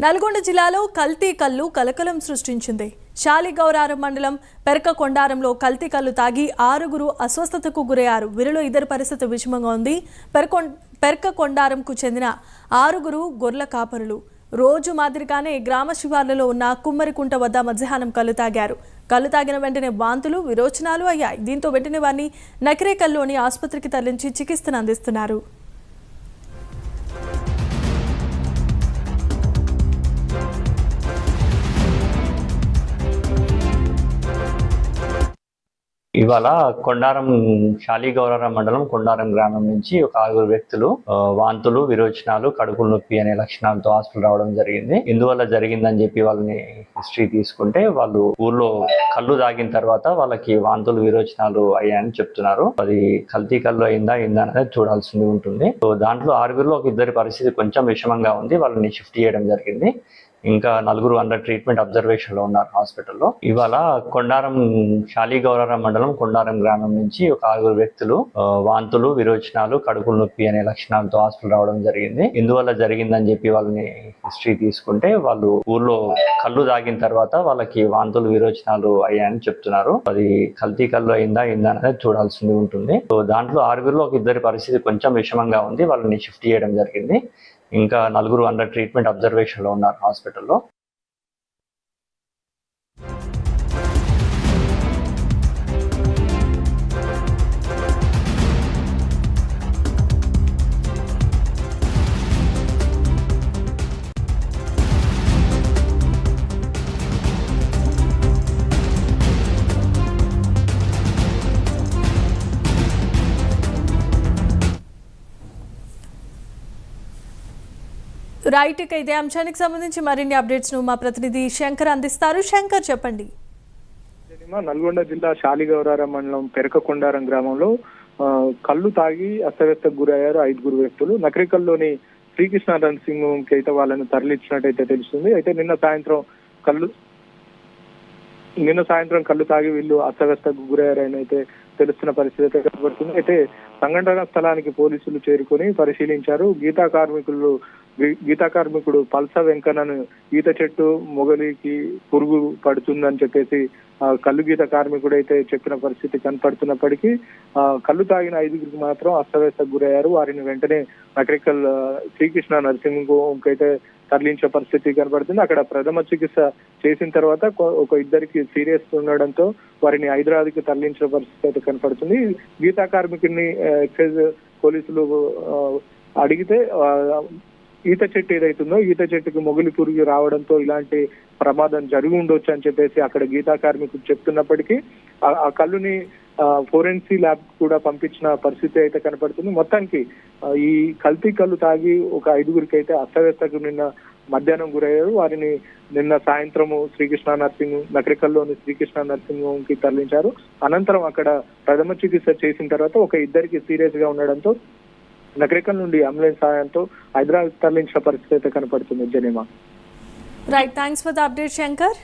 నల్గొండ జిల్లాలో కల్తీ కల్లు కలకలం సృష్టించింది. శాలిగౌరారం మండలం పెరకకొండారంలో కల్తీ కల్లు తాగి 6గురు అస్వస్థతకు గురయ్యారు. వీరిలో ఇద్దరి పరిస్థితి విషమంగా ఉంది. పెరకకొండారంకు చెందిన 6గురు గొర్రెల కాపరులు రోజు మాదిరిగానే గ్రామ శివార్లలో ఉన్న కుమ్మరికుంట వద్ద మధ్యాహ్నం కల్లు తాగారు. కల్లు తాగిన వెంటనే వాంతులు, విరోచనాలు అయ్యాయి. దీంతో వెంటనే వారిని నకిరేకల్లోని ఆసుపత్రికి తరలించి చికిత్సను అందిస్తున్నారు. ఇవాళ కొండారం శాలిగౌరారం మండలం కొండారం గ్రామం నుంచి ఒక 6 వ్యక్తులు వాంతులు, విరోచనాలు, కడుపులు నొప్పి అనే లక్షణాలతో హాస్పిటల్ రావడం జరిగింది. ఇందువల్ల జరిగిందని చెప్పి వాళ్ళని హిస్టరీ తీసుకుంటే వాళ్ళు ఊర్లో కళ్ళు తాగిన తర్వాత వాళ్ళకి వాంతులు, విరోచనాలు అయ్యాయని చెప్తున్నారు. అది కల్తీ కళ్ళు అయిందా అనేది చూడాల్సి ఉంటుంది. సో దాంట్లో 6గురిలో ఒక ఇద్దరి పరిస్థితి కొంచెం విషమంగా ఉంది. వాళ్ళని షిఫ్ట్ చేయడం జరిగింది. ఇంకా 4 అండర్ ట్రీట్మెంట్ అబ్జర్వేషన్ లో ఉన్నారు హాస్పిటల్లో. ఇవాళ కొండారం శాలిగౌరారం మండలం కొండారం గ్రామం నుంచి ఒక 6 వ్యక్తులు వాంతులు, విరోచనాలు, కడుపులు నొప్పి అనే లక్షణాలతో హాస్పిటల్ రావడం జరిగింది. ఇందువల్ల జరిగిందని చెప్పి వాళ్ళని హిస్టరీ తీసుకుంటే వాళ్ళు ఊర్లో కళ్ళు తాగిన తర్వాత వాళ్ళకి వాంతులు, విరోచనాలు అయ్యాయని చెప్తున్నారు. అది కల్తీ కళ్ళు అయిందా అనేది చూడాల్సి ఉంటుంది. సో దాంట్లో 6గురిలో ఒక ఇద్దరి పరిస్థితి కొంచెం విషమంగా ఉంది. వాళ్ళని షిఫ్ట్ చేయడం జరిగింది. ఇంకా 4 అండర్ ట్రీట్మెంట్ అబ్జర్వేషన్ లో ఉన్నారు హాస్పిటల్లో. రైట్, ఇక ఇదే అంశానికి సంబంధించి మరిన్ని అప్డేట్స్ ను మా ప్రతినిధి శంకర్ అందిస్తారు. శంకర్, చెప్పండి. నల్గొండ జిల్లా శాలిగౌరారం మండలం పెరకకొండారం గ్రామంలో కళ్ళు తాగి అస్తవ్యస్తకు గురయ్యారు 5గురు వ్యక్తులు. నకరికల్లోని శ్రీకృష్ణ నరసింహంకి అయితే వాళ్ళని తరలించినట్టయితే తెలుస్తుంది. అయితే నిన్న సాయంత్రం కళ్ళు తాగి వీళ్ళు అస్తవ్యస్తకు గురయ్యారని అయితే తెలుస్తున్న పరిస్థితి అయితే కనబడుతుంది. అయితే సంఘటన స్థలానికి పోలీసులు చేరుకొని పరిశీలించారు. గీతా కార్మికుడు పల్స వెంకన్నను ఈత చెట్టు మొగలికి పురుగు పడుతుందని చెప్పేసి కళ్ళు గీత కార్మికుడు అయితే చెప్పిన పరిస్థితి కనపడుతున్నప్పటికీ కళ్ళు తాగిన 5గురికి మాత్రం అస్తవ్యస్తకు గురయ్యారు. వారిని వెంటనే నకరికల్ శ్రీకృష్ణ నరసింహంకి అయితే తరలించే పరిస్థితి కనబడుతుంది. అక్కడ ప్రథమ చికిత్స చేసిన తర్వాత ఒక ఇద్దరికి సీరియస్ ఉండడంతో వారిని హైదరాబాద్కి తరలించిన పరిస్థితి అయితే కనపడుతుంది. గీతా కార్మికుడిని ఎక్సైజ్ పోలీసులు అడిగితే ఈత చెట్టు ఏదైతుందో ఈత చెట్టుకి మొగిలి పురుగు రావడంతో ఇలాంటి ప్రమాదం జరిగి ఉండొచ్చు అని చెప్పేసి అక్కడ గీతా కార్మికుడు చెప్తున్నప్పటికీ ఆ కళ్ళుని ఫోరెన్సీ ల్యాబ్ కూడా పంపించిన పరిస్థితి అయితే కనపడుతుంది. మొత్తానికి ఈ కల్తీ కళ్ళు తాగి ఒక 5గురికి అయితే అస్తవ్యస్తకు నిన్న మధ్యాహ్నం గురయ్యారు. వారిని నిన్న సాయంత్రము నకరికల్లోని శ్రీకృష్ణ నరసింహంకి తరలించారు. అనంతరం అక్కడ ప్రథమ చికిత్స చేసిన తర్వాత ఒక ఇద్దరికి సీరియస్ గా ఉండడంతో నకరికల్ నుండి అంబులెన్స్ సహాయంతో హైదరాబాద్ తరలించిన పరిస్థితి అయితే కనపడుతుంది. జనీమా. Right, thanks for the update Shankar.